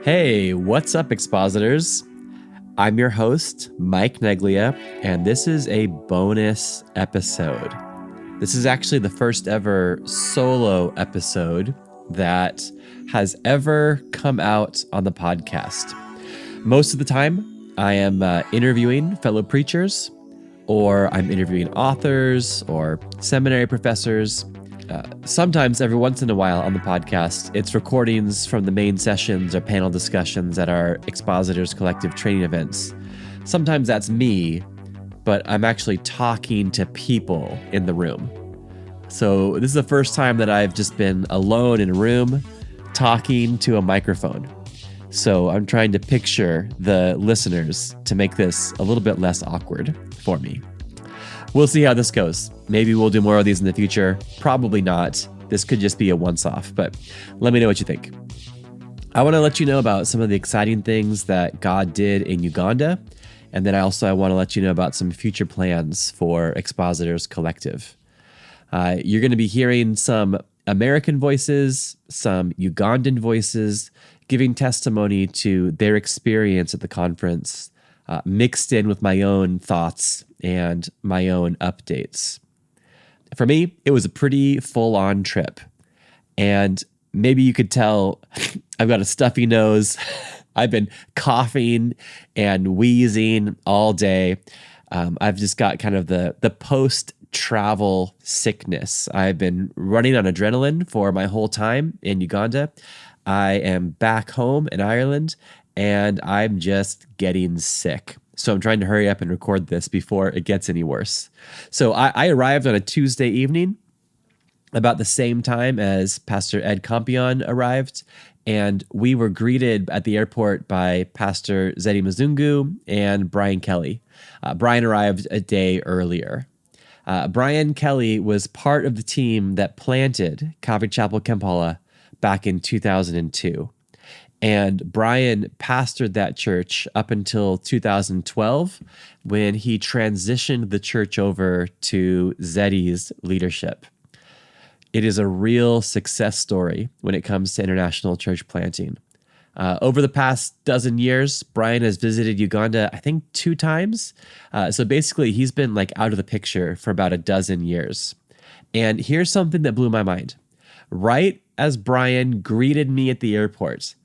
Hey, what's up, Expositors? I'm your host, Mike Neglia, and this is a bonus episode. This is actually the first ever solo episode that has ever come out on the podcast. Most of the time, I am interviewing fellow preachers, or I'm interviewing authors or seminary professors. Sometimes, every once in a while on the podcast, it's recordings from the main sessions or panel discussions at our Expositors Collective training events. Sometimes that's me, but I'm actually talking to people in the room. So this is the first time that I've just been alone in a room talking to a microphone. So I'm trying to picture the listeners to make this a little bit less awkward for me. We'll see how this goes. Maybe we'll do more of these in the future. Probably not. This could just be a once-off, but let me know what you think. I want to let you know about some of the exciting things that God did in Uganda, and then I want to let you know about some future plans for Expositors Collective. You're going to be hearing some American voices, some Ugandan voices, giving testimony to their experience at the conference, mixed in with my own thoughts and my own updates. For me, it was a pretty full-on trip. And maybe you could tell I've got a stuffy nose. I've been coughing and wheezing all day. I've just got kind of the post-travel sickness. I've been running on adrenaline for my whole time in Uganda. I am back home in Ireland, and I'm just getting sick. So I'm trying to hurry up and record this before it gets any worse. So I arrived on a Tuesday evening about the same time as Pastor Ed Campion arrived, and we were greeted at the airport by Pastor Zeddy Mzungu and Brian Kelly. Brian arrived a day earlier. Brian Kelly was part of the team that planted Calvary Chapel, Kampala back in 2002. And Brian pastored that church up until 2012 when he transitioned the church over to Zeddy's leadership. It is a real success story when it comes to international church planting. Over the past dozen years, Brian has visited Uganda, I think 2 times. So basically, he's been out of the picture for about a dozen years. And here's something that blew my mind. Right as Brian greeted me at the airport,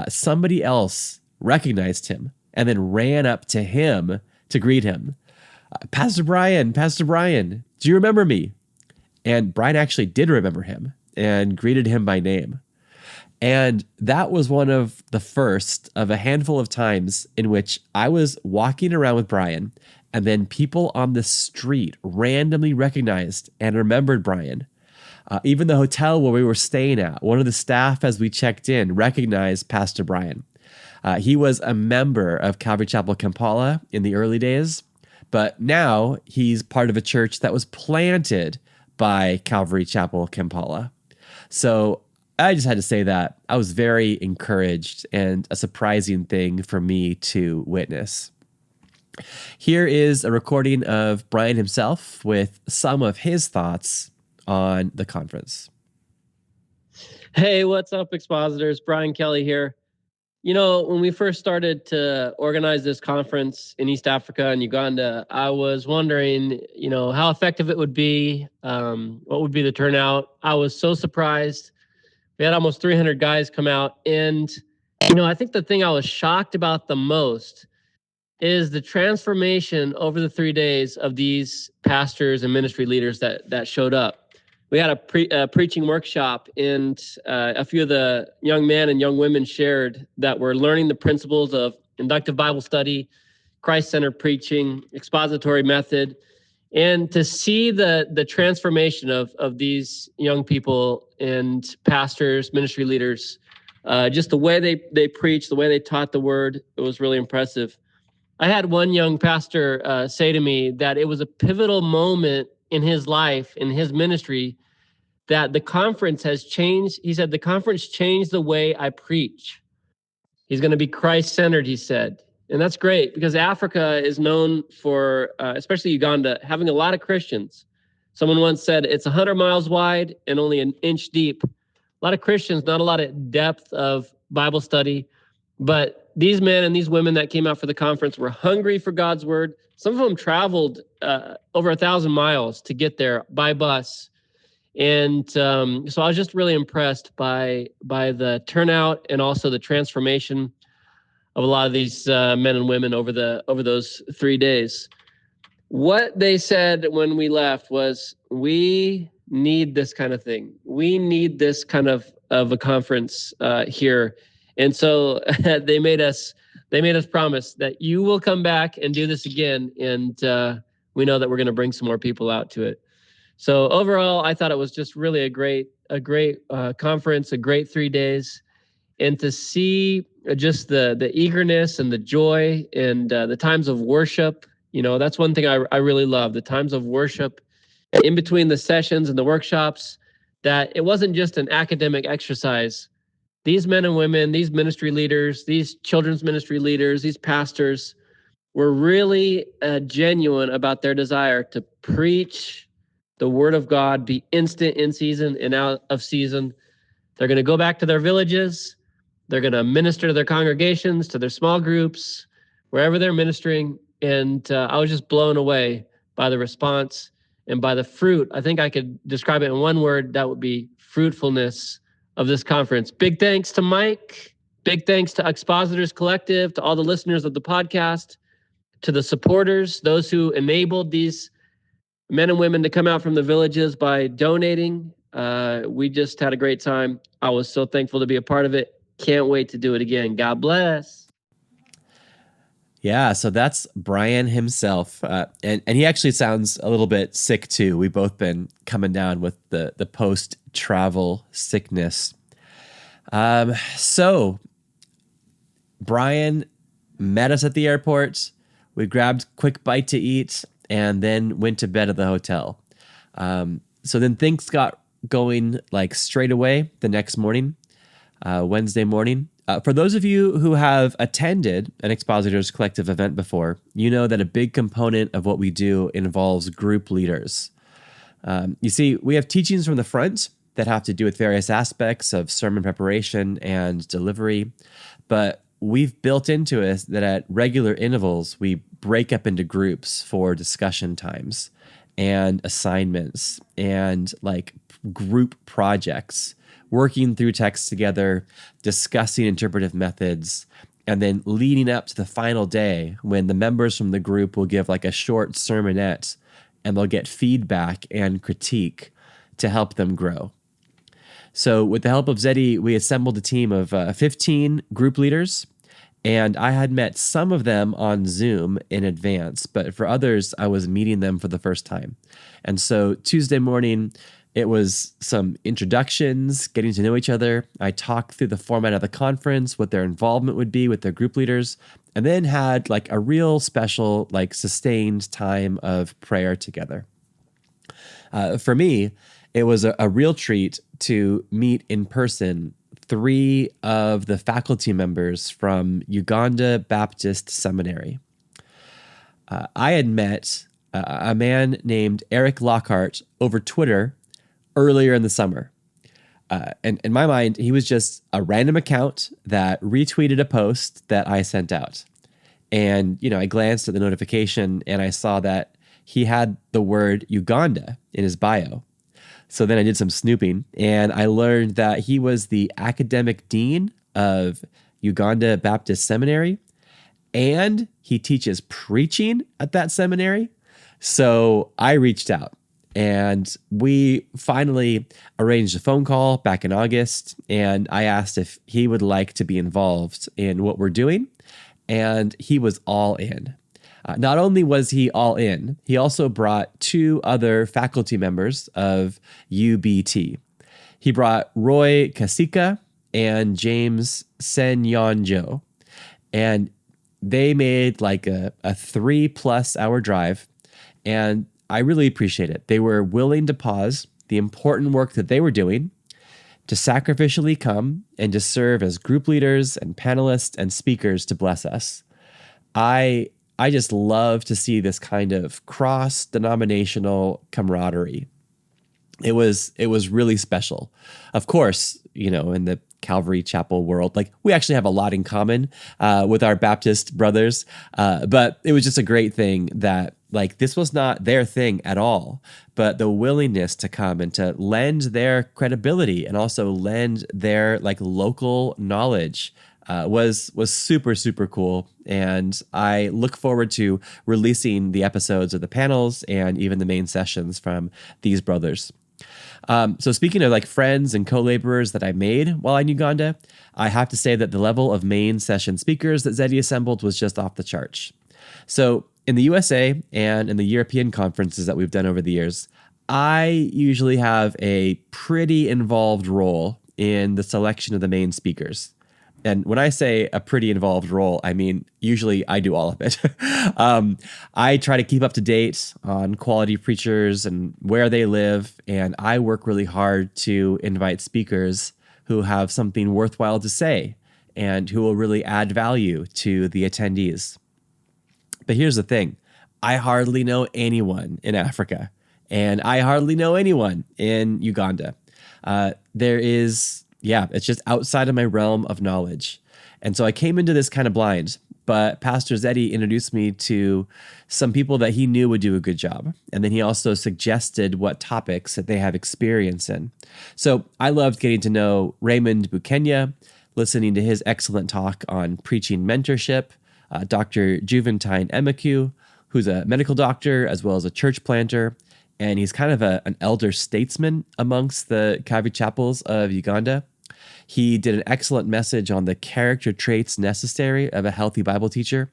somebody else recognized him and then ran up to him to greet him. Pastor Brian, do you remember me? And Brian actually did remember him and greeted him by name. And that was one of the first of a handful of times in which I was walking around with Brian, and then people on the street randomly recognized and remembered Brian. Even the hotel where we were staying at, one of the staff as we checked in recognized Pastor Brian. He was a member of Calvary Chapel, Kampala in the early days, but now he's part of a church that was planted by Calvary Chapel, Kampala. So I just had to say that. I was very encouraged, and a surprising thing for me to witness. Here is a recording of Brian himself with some of his thoughts on the conference. Hey, what's up, Expositors? Brian Kelly here. You know, when we first started to organize this conference in East Africa and Uganda, I was wondering, how effective it would be, what would be the turnout. I was so surprised. We had almost 300 guys come out. And, I think the thing I was shocked about the most is the transformation over the 3 days of these pastors and ministry leaders that showed up. We had a preaching workshop, and a few of the young men and young women shared that we're learning the principles of inductive Bible study, Christ-centered preaching, expository method, and to see the transformation of these young people and pastors, ministry leaders, just the way they preached, the way they taught the word, it was really impressive. I had one young pastor say to me that it was a pivotal moment in his life, in his ministry, that the conference has changed. He said, the conference changed the way I preach. He's going to be Christ-centered, he said. And that's great because Africa is known for, especially Uganda, having a lot of Christians. Someone once said it's 100 miles wide and only an inch deep. A lot of Christians, not a lot of depth of Bible study. But these men and these women that came out for the conference were hungry for God's word. Some of them traveled over 1,000 miles to get there by bus. And so I was just really impressed by the turnout and also the transformation of a lot of these men and women over those 3 days. What they said when we left was, we need this kind of thing. We need this kind of a conference here. And so they made us promise that you will come back and do this again. And we know that we're going to bring some more people out to it. So overall, I thought it was just really a great conference, a great 3 days. And to see just the eagerness and the joy and the times of worship, that's one thing I really love, the times of worship in between the sessions and the workshops, that it wasn't just an academic exercise. These men and women, these ministry leaders, these children's ministry leaders, these pastors were really genuine about their desire to preach the word of God, be instant in season and out of season. They're going to go back to their villages. They're going to minister to their congregations, to their small groups, wherever they're ministering. And I was just blown away by the response and by the fruit. I think I could describe it in one word. That would be fruitfulness of this conference. Big thanks to Mike. Big thanks to Expositors Collective, to all the listeners of the podcast, to the supporters, those who enabled these men and women to come out from the villages by donating. We just had a great time. I was so thankful to be a part of it. Can't wait to do it again. God bless. Yeah, so that's Brian himself. And he actually sounds a little bit sick too. We've both been coming down with the post-travel sickness. So Brian met us at the airport. We grabbed a quick bite to eat and then went to bed at the hotel. So then things got going like straight away the next morning, Wednesday morning. For those of you who have attended an Expositors Collective event before, you know that a big component of what we do involves group leaders. You see, we have teachings from the front that have to do with various aspects of sermon preparation and delivery, but we've built into it that at regular intervals, we break up into groups for discussion times and assignments and like group projects, working through texts together, discussing interpretive methods, and then leading up to the final day when the members from the group will give like a short sermonette and they'll get feedback and critique to help them grow. So with the help of Zeddy, we assembled a team of 15 group leaders, and I had met some of them on Zoom in advance, but for others, I was meeting them for the first time. And so Tuesday morning, it was some introductions, getting to know each other. I talked through the format of the conference, what their involvement would be with their group leaders, and then had like a real special, like sustained time of prayer together. For me, it was a real treat to meet in person 3 of the faculty members from Uganda Baptist Seminary. I had met a man named Eric Lockhart over Twitter earlier in the summer. And in my mind, he was just a random account that retweeted a post that I sent out. And, I glanced at the notification and I saw that he had the word Uganda in his bio. So then I did some snooping and I learned that he was the academic dean of Uganda Baptist Seminary and he teaches preaching at that seminary. So I reached out and we finally arranged a phone call back in August, and I asked if he would like to be involved in what we're doing, and he was all in. Not only was he all in, he also brought 2 other faculty members of UBT. He brought Roy Kasika and James Senyonjo, and they made like a 3+ hour drive, and I really appreciate it. They were willing to pause the important work that they were doing to sacrificially come and to serve as group leaders and panelists and speakers to bless us. I just love to see this kind of cross-denominational camaraderie. It was really special. Of course, in the Calvary Chapel world. Like, we actually have a lot in common with our Baptist brothers, but it was just a great thing that, like, this was not their thing at all, but the willingness to come and to lend their credibility and also lend their like local knowledge was super, super cool. And I look forward to releasing the episodes of the panels and even the main sessions from these brothers. So speaking of like friends and co-laborers that I made while in Uganda, I have to say that the level of main session speakers that Zeddy assembled was just off the charts. So in the USA and in the European conferences that we've done over the years, I usually have a pretty involved role in the selection of the main speakers. And when I say a pretty involved role, I mean, usually I do all of it. I try to keep up to date on quality preachers and where they live, and I work really hard to invite speakers who have something worthwhile to say and who will really add value to the attendees. But here's the thing. I hardly know anyone in Africa, and I hardly know anyone in Uganda. It's just outside of my realm of knowledge. And so I came into this kind of blind, but Pastor Zeddy introduced me to some people that he knew would do a good job. And then he also suggested what topics that they have experience in. So I loved getting to know Raymond Bukenya, listening to his excellent talk on preaching mentorship, Dr. Juventine Emaku, who's a medical doctor as well as a church planter. And he's kind of an elder statesman amongst the Calvary Chapels of Uganda. He did an excellent message on the character traits necessary of a healthy Bible teacher.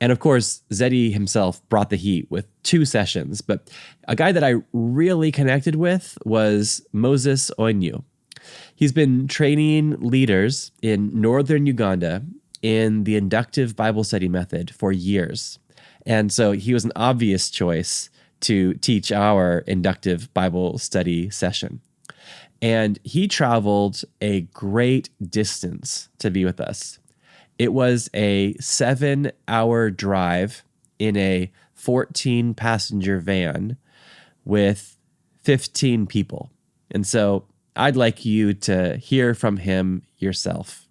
And of course, Zeddy himself brought the heat with 2 sessions. But a guy that I really connected with was Moses Onyu. He's been training leaders in northern Uganda in the inductive Bible study method for years. And so he was an obvious choice to teach our inductive Bible study session. And he traveled a great distance to be with us. It was a 7-hour drive in a 14-passenger van with 15 people. And so I'd like you to hear from him yourself.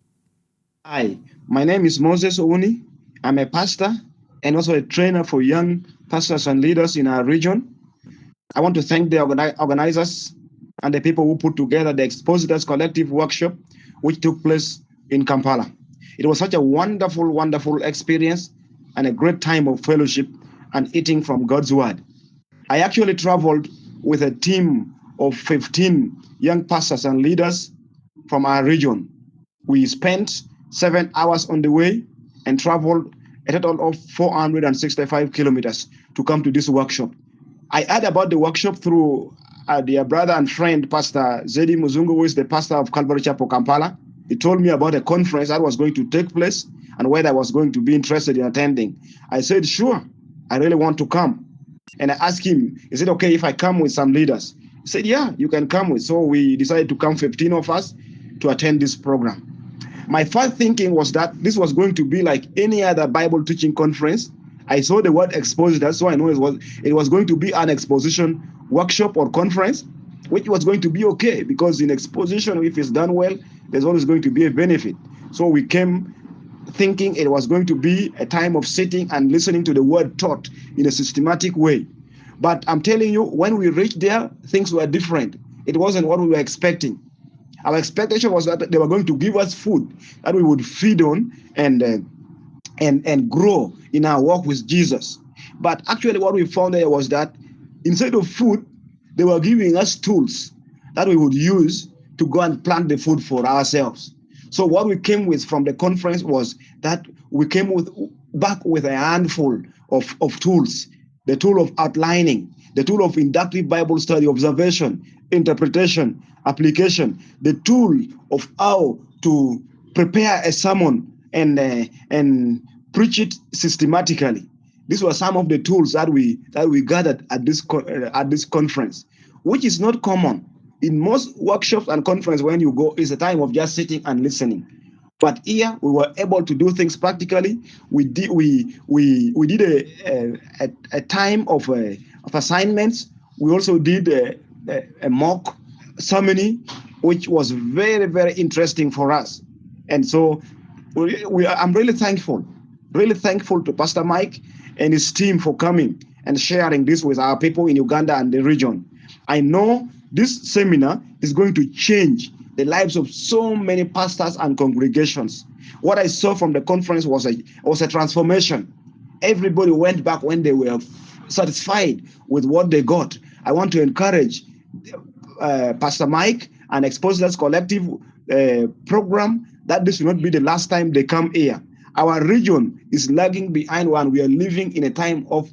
Hi, my name is Moses Ouni. I'm a pastor and also a trainer for young pastors and leaders in our region. I want to thank the organizers and the people who put together the Expositors Collective Workshop, which took place in Kampala. It was such a wonderful, wonderful experience and a great time of fellowship and eating from God's Word. I actually traveled with a team of 15 young pastors and leaders from our region. We spent 7 hours on the way and traveled a total of 465 kilometers to come to this workshop. I heard about the workshop through dear brother and friend, Pastor Zeddy Muzungu, who is the pastor of Calvary Chapel, Kampala. He told me about a conference that was going to take place and whether I was going to be interested in attending. I said, sure, I really want to come. And I asked him, is it okay if I come with some leaders? He said, yeah, you can come with. So we decided to come 15 of us to attend this program. My first thinking was that this was going to be like any other Bible teaching conference. I saw the word expositor, so I know it was going to be an exposition workshop or conference, which was going to be okay, because in exposition, if it's done well, there's always going to be a benefit. So we came thinking it was going to be a time of sitting and listening to the word taught in a systematic way. But I'm telling you, when we reached there, things were different. It wasn't what we were expecting. Our expectation was that they were going to give us food that we would feed on and grow in our walk with Jesus. But actually what we found there was that instead of food, they were giving us tools that we would use to go and plant the food for ourselves. So what we came with from the conference was that we came back with a handful of tools. The tool of outlining, the tool of inductive Bible study, observation, interpretation, application, the tool of how to prepare a sermon and preach it systematically. These were some of the tools that we gathered at this conference, which is not common. In most workshops and conferences, when you go, it's a time of just sitting and listening. But here we were able to do things practically. We did a time of assignments. We also did a mock ceremony which was very, very interesting for us. And so I'm really thankful to Pastor Mike and his team for coming and sharing this with our people in Uganda and the region. I know this seminar is going to change the lives of so many pastors and congregations. What I saw from the conference was a transformation. Everybody went back when they were satisfied with what they got. I want to encourage Pastor Mike and Expositors Collective program that this will not be the last time they come here. Our region is lagging behind one. We are living in a time of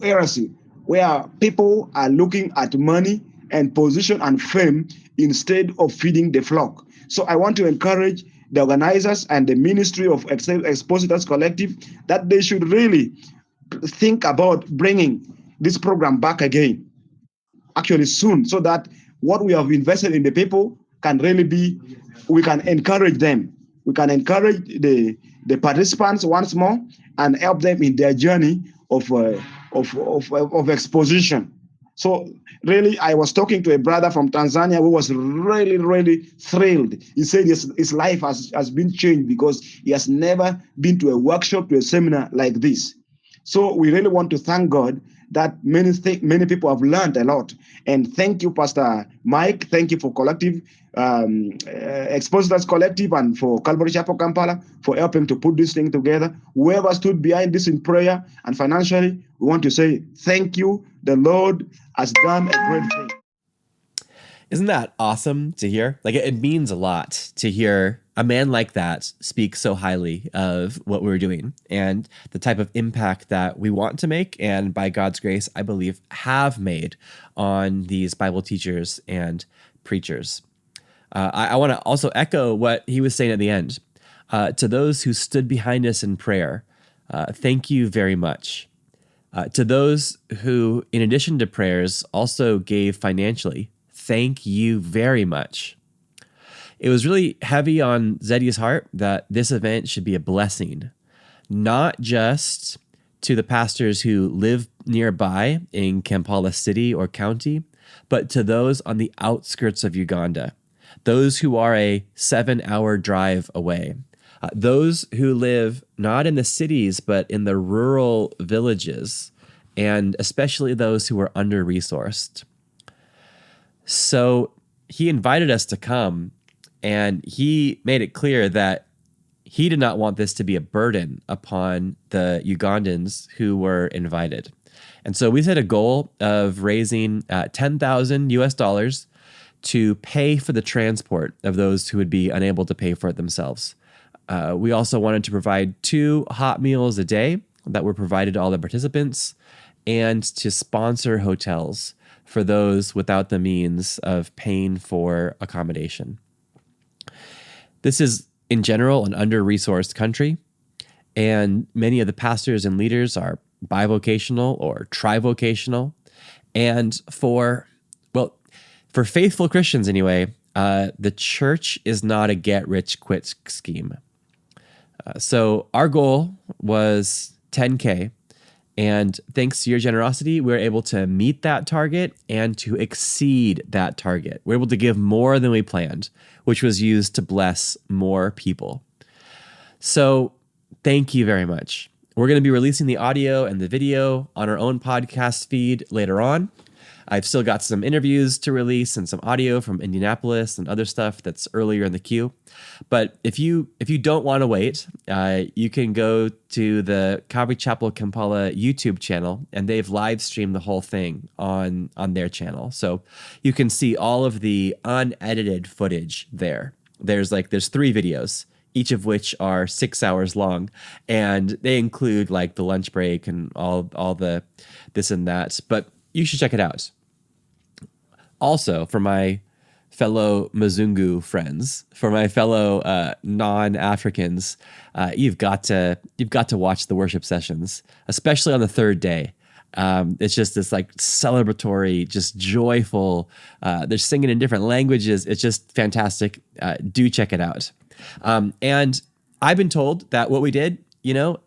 heresy where people are looking at money and position and fame instead of feeding the flock. So I want to encourage the organizers and the ministry of Expositors Collective that they should really think about bringing this program back again, actually soon, so that what we have invested in the people can really be, we can encourage them. We can encourage the participants once more and help them in their journey of exposition. So really, I was talking to a brother from Tanzania who was really, really thrilled. He said his life has been changed because he has never been to a workshop, to a seminar like this. So we really want to thank God that many people have learned a lot. And thank you, Pastor Mike. Thank you for Expositors Collective and for Calvary Chapel Kampala for helping to put this thing together. Whoever stood behind this in prayer and financially, we want to say thank you. The Lord has done a great thing. Isn't that awesome to hear? Like, it means a lot to hear a man like that speak so highly of what we're doing and the type of impact that we want to make, and by God's grace, I believe, have made on these Bible teachers and preachers. I want to also echo what he was saying at the end. To those who stood behind us in prayer, thank you very much. To those who, in addition to prayers, also gave financially, thank you very much. It was really heavy on Zeddy's heart that this event should be a blessing, not just to the pastors who live nearby in Kampala city or county, but to those on the outskirts of Uganda, those who are a 7-hour drive away, those who live not in the cities, but in the rural villages, and especially those who are under-resourced. So he invited us to come, and he made it clear that he did not want this to be a burden upon the Ugandans who were invited. And so we set a goal of raising $10,000 to pay for the transport of those who would be unable to pay for it themselves. We also wanted to provide 2 hot meals a day that were provided to all the participants, and to sponsor hotels for those without the means of paying for accommodation. This is, in general, an under-resourced country, and many of the pastors and leaders are bivocational or trivocational. And for faithful Christians anyway, the church is not a get-rich-quick scheme. So our goal was $10K, and thanks to your generosity, we were able to meet that target and to exceed that target. We're able to give more than we planned, which was used to bless more people. So thank you very much. We're going to be releasing the audio and the video on our own podcast feed later on. I've still got some interviews to release and some audio from Indianapolis and other stuff that's earlier in the queue. But if you don't want to wait, you can go to the Calvary Chapel Kampala YouTube channel, and they've live streamed the whole thing on their channel. So you can see all of the unedited footage there. There's 3 videos, each of which are 6 hours long, and they include like the lunch break and all the this and that. But you should check it out. Also, for my fellow Mzungu friends, for my fellow non-Africans, you've got to watch the worship sessions, especially on the 3rd day. It's just this like celebratory, just joyful. They're singing in different languages. It's just fantastic. Do check it out. And I've been told that what we did,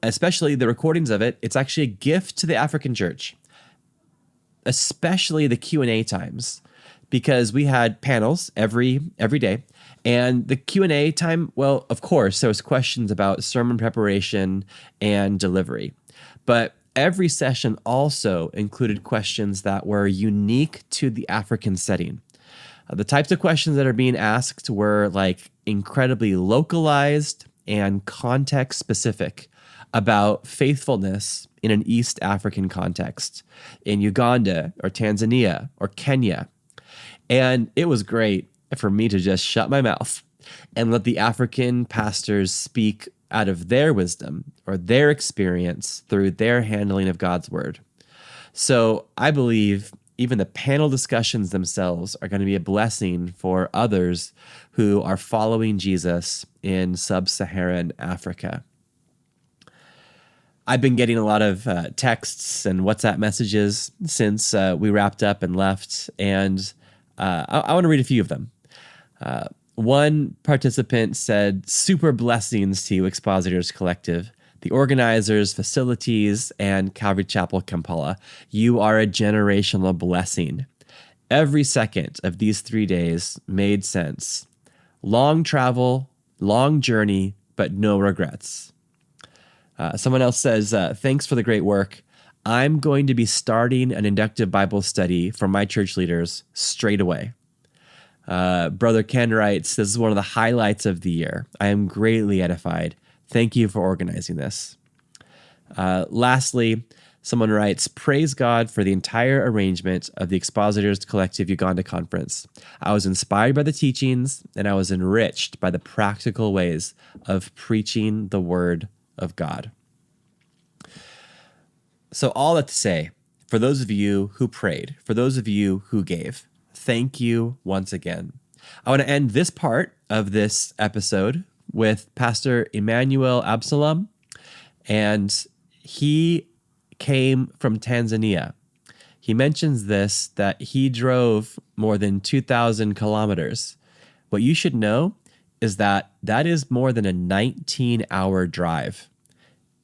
especially the recordings of it, it's actually a gift to the African church, especially the Q&A times. because we had panels every day. And the Q&A time, well, of course, there was questions about sermon preparation and delivery. But every session also included questions that were unique to the African setting. The types of questions that are being asked were like incredibly localized and context specific about faithfulness in an East African context, in Uganda or Tanzania or Kenya. And it was great for me to just shut my mouth and let the African pastors speak out of their wisdom or their experience through their handling of God's word. So I believe even the panel discussions themselves are going to be a blessing for others who are following Jesus in sub-Saharan Africa. I've been getting a lot of texts and WhatsApp messages since we wrapped up and left, and I want to read a few of them. One participant said, "Super blessings to you, Expositors Collective, the organizers, facilities, and Calvary Chapel, Kampala. You are a generational blessing. Every second of these 3 days made sense. Long travel, long journey, but no regrets." Someone else says, "Thanks for the great work. I'm going to be starting an inductive Bible study for my church leaders straight away." Brother Ken writes, "This is one of the highlights of the year. I am greatly edified. Thank you for organizing this." Lastly, someone writes, "Praise God for the entire arrangement of the Expositors Collective Uganda Conference. I was inspired by the teachings, and I was enriched by the practical ways of preaching the word of God." So all that to say, for those of you who prayed, for those of you who gave, thank you once again. I want to end this part of this episode with Pastor Emmanuel Absalom, and he came from Tanzania. He mentions this, that he drove more than 2,000 kilometers. What you should know is that that is more than a 19-hour drive.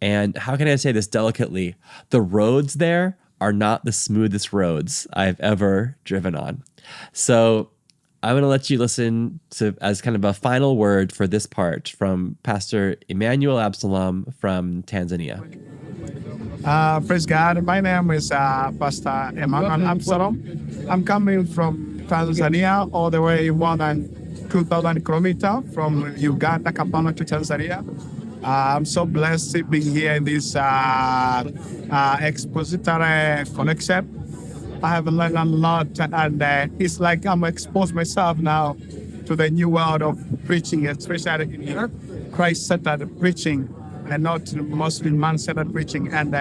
And how can I say this delicately? The roads there are not the smoothest roads I've ever driven on. So I'm going to let you listen to, as kind of a final word for this part, from Pastor Emmanuel Absalom from Tanzania. Praise God. My name is Pastor Emmanuel Absalom. I'm coming from Tanzania, all the way more than 2,000 kilometers from Uganda, Kampala to Tanzania. I'm so blessed to be here in this Expositors Collective. I have learned a lot, and it's like I'm exposed myself now to the new world of preaching, especially in here, Christ-centered preaching, and not mostly man-centered preaching. And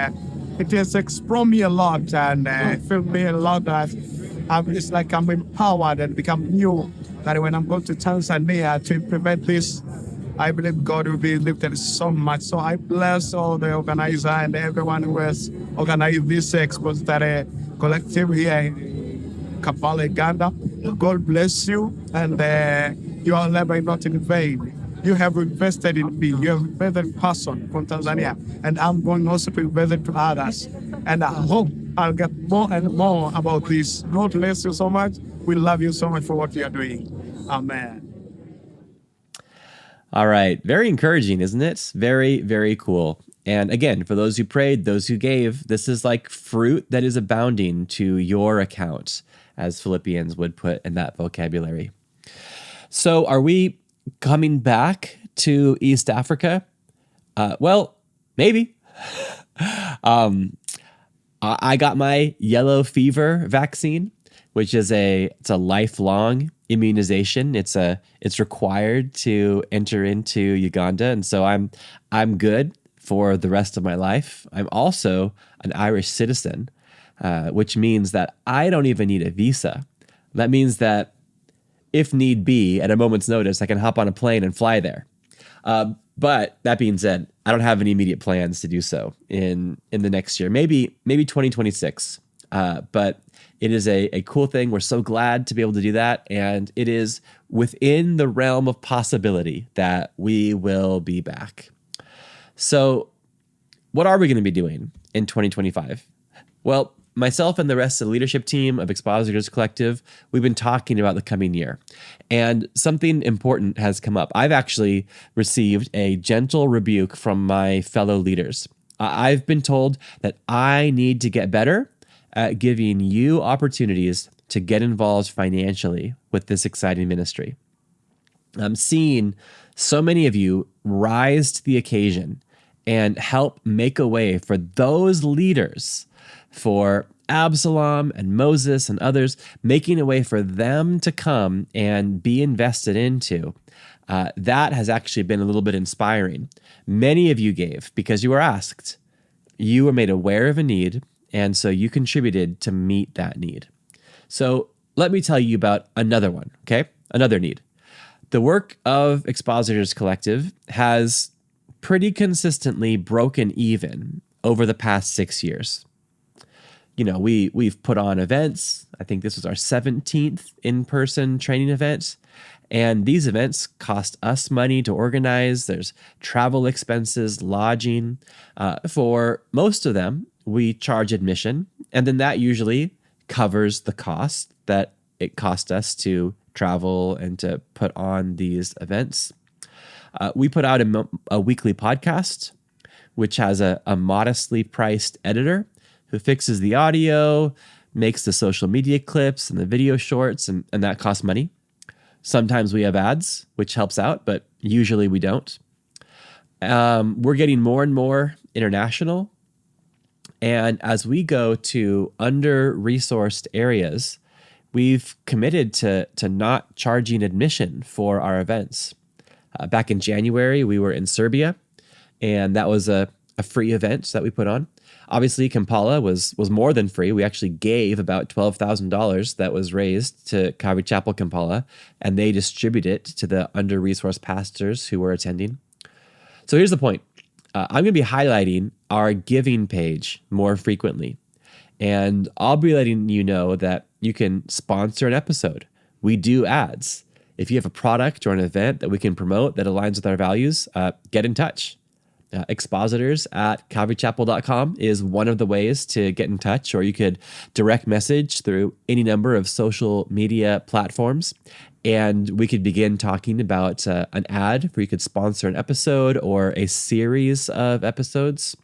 it has explored me a lot, and filled me a lot that it's like I'm empowered and become new. That when I'm going to Tanzania to implement this, I believe God will be lifted so much. So I bless all the organizer and everyone who has organized this Expositors Collective here in Kampala, Uganda. God bless you, and your labor is not in vain. You have invested in me. You have invested in person from Tanzania, and I'm going also to invest it to others. And I hope I'll get more and more about this. God bless you so much. We love you so much for what you are doing. Amen. All right. Very encouraging, isn't it? Very, very cool. And again, for those who prayed, those who gave, this is like fruit that is abounding to your account, as Philippians would put in that vocabulary. So are we coming back to East Africa? Well, maybe. I got my yellow fever vaccine, which is it's a lifelong immunization. It's required to enter into Uganda, and so I'm good for the rest of my life. I'm also an Irish citizen, which means that I don't even need a visa. That means that if need be, at a moment's notice, I can hop on a plane and fly there. But that being said, I don't have any immediate plans to do so in the next year. Maybe 2026. But it is a cool thing. We're so glad to be able to do that. And it is within the realm of possibility that we will be back. So what are we going to be doing in 2025? Well, myself and the rest of the leadership team of Expositors Collective, we've been talking about the coming year. And something important has come up. I've actually received a gentle rebuke from my fellow leaders. I've been told that I need to get better at giving you opportunities to get involved financially with this exciting ministry. I'm seeing so many of you rise to the occasion and help make a way for those leaders, for Absalom and Moses and others, making a way for them to come and be invested into. That has actually been a little bit inspiring. Many of you gave because you were asked. You were made aware of a need, and so you contributed to meet that need. So let me tell you about another one, okay? Another need. The work of Expositors Collective has pretty consistently broken even over the past 6 years. You know, we've put on events. I think this was our 17th in-person training event. And these events cost us money to organize. There's travel expenses, lodging. For most of them, we charge admission. And then that usually covers the cost that it cost us to travel and to put on these events. We put out a weekly podcast, which has a modestly priced editor who fixes the audio, makes the social media clips and the video shorts, and that costs money. Sometimes we have ads, which helps out, but usually we don't. We're getting more and more international. And as we go to under-resourced areas, we've committed to not charging admission for our events. Back in January, we were in Serbia, and that was a free event that we put on. Obviously, Kampala was more than free. We actually gave about $12,000 that was raised to Calvary Chapel, Kampala, and they distribute it to the under-resourced pastors who were attending. So here's the point. I'm going to be highlighting our giving page more frequently, and I'll be letting you know that you can sponsor an episode. We do ads. If you have a product or an event that we can promote that aligns with our values, get in touch. Expositors@calvarychapel.com is one of the ways to get in touch, or you could direct message through any number of social media platforms, and we could begin talking about an ad where you could sponsor an episode or a series of episodes.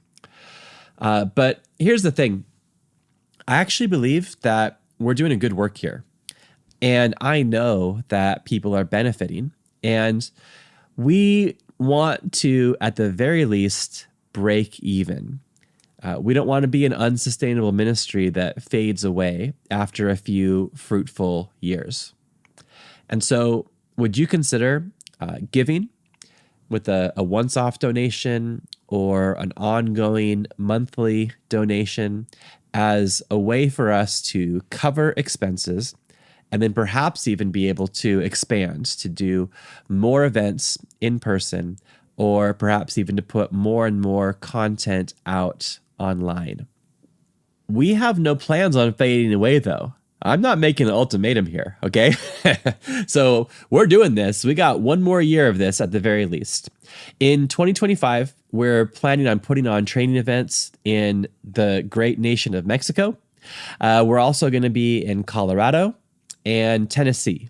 But here's the thing. I actually believe that we're doing a good work here. And I know that people are benefiting. And we want to, at the very least, break even. We don't want to be an unsustainable ministry that fades away after a few fruitful years. And so would you consider giving with a once-off donation or an ongoing monthly donation as a way for us to cover expenses and then perhaps even be able to expand to do more events in person, or perhaps even to put more and more content out online? We have no plans on fading away, though. I'm not making an ultimatum here, okay? So we're doing this. We got one more year of this at the very least. In 2025, we're planning on putting on training events in the great nation of Mexico. We're also going to be in Colorado and Tennessee.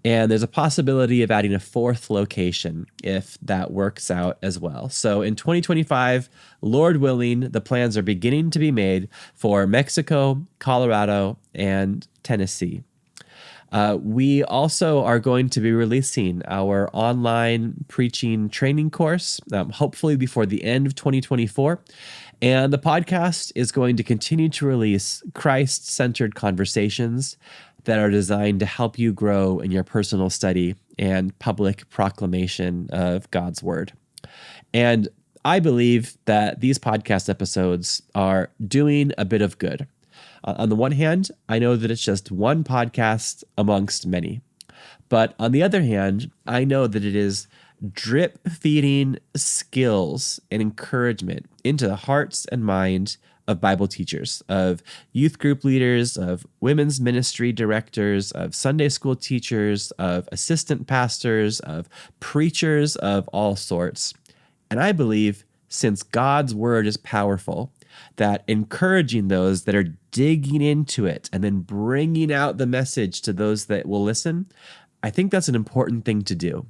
And there's a possibility of adding a fourth location if that works out as well. So in 2025, Lord willing, the plans are beginning to be made for Mexico, Colorado, and Tennessee. We also are going to be releasing our online preaching training course, hopefully before the end of 2024. And the podcast is going to continue to release Christ-centered conversations that are designed to help you grow in your personal study and public proclamation of God's word. And I believe that these podcast episodes are doing a bit of good. On the one hand, I know that it's just one podcast amongst many. But on the other hand, I know that it is drip feeding skills and encouragement into the hearts and minds of Bible teachers, of youth group leaders, of women's ministry directors, of Sunday school teachers, of assistant pastors, of preachers of all sorts. And I believe since God's word is powerful, that encouraging those that are digging into it and then bringing out the message to those that will listen, I think that's an important thing to do.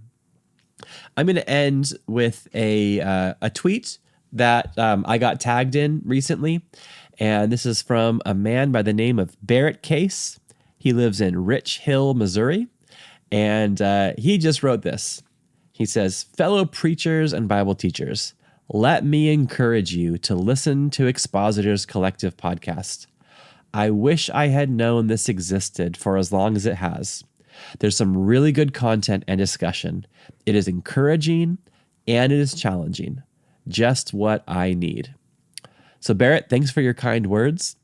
I'm going to end with a tweet that I got tagged in recently, and this is from a man by the name of Barrett Case. He lives in Rich Hill, Missouri, and he just wrote this. He says, "Fellow preachers and Bible teachers, let me encourage you to listen to Expositors Collective podcast. I wish I had known this existed for as long as it has. There's some really good content and discussion. It is encouraging and it is challenging. Just what I need." So Barrett, thanks for your kind words.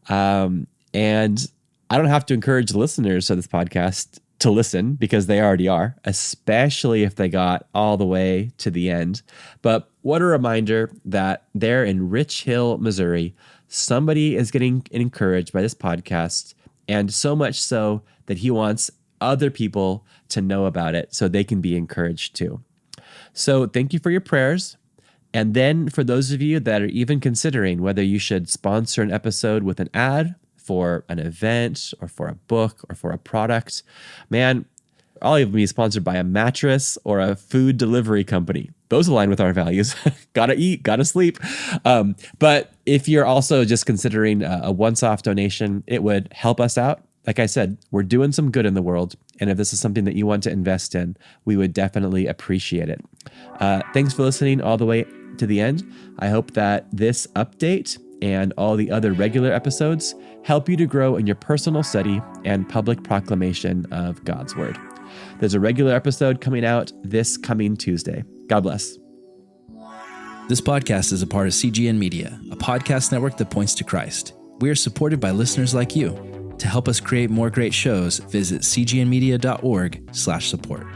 And I don't have to encourage the listeners of this podcast to listen because they already are, especially if they got all the way to the end. But what a reminder that there in Rich Hill, Missouri, somebody is getting encouraged by this podcast, and so much so that he wants other people to know about it so they can be encouraged too. So thank you for your prayers. And then for those of you that are even considering whether you should sponsor an episode with an ad for an event or for a book or for a product, man, I'll even be sponsored by a mattress or a food delivery company. Those align with our values. Gotta eat, gotta sleep. But if you're also just considering a once-off donation, it would help us out. Like I said, we're doing some good in the world. And if this is something that you want to invest in, we would definitely appreciate it. Thanks for listening all the way to the end. I hope that this update and all the other regular episodes help you to grow in your personal study and public proclamation of God's word. There's a regular episode coming out this coming Tuesday. God bless. This podcast is a part of CGN Media, a podcast network that points to Christ. We are supported by listeners like you. To help us create more great shows, visit cgnmedia.org/support.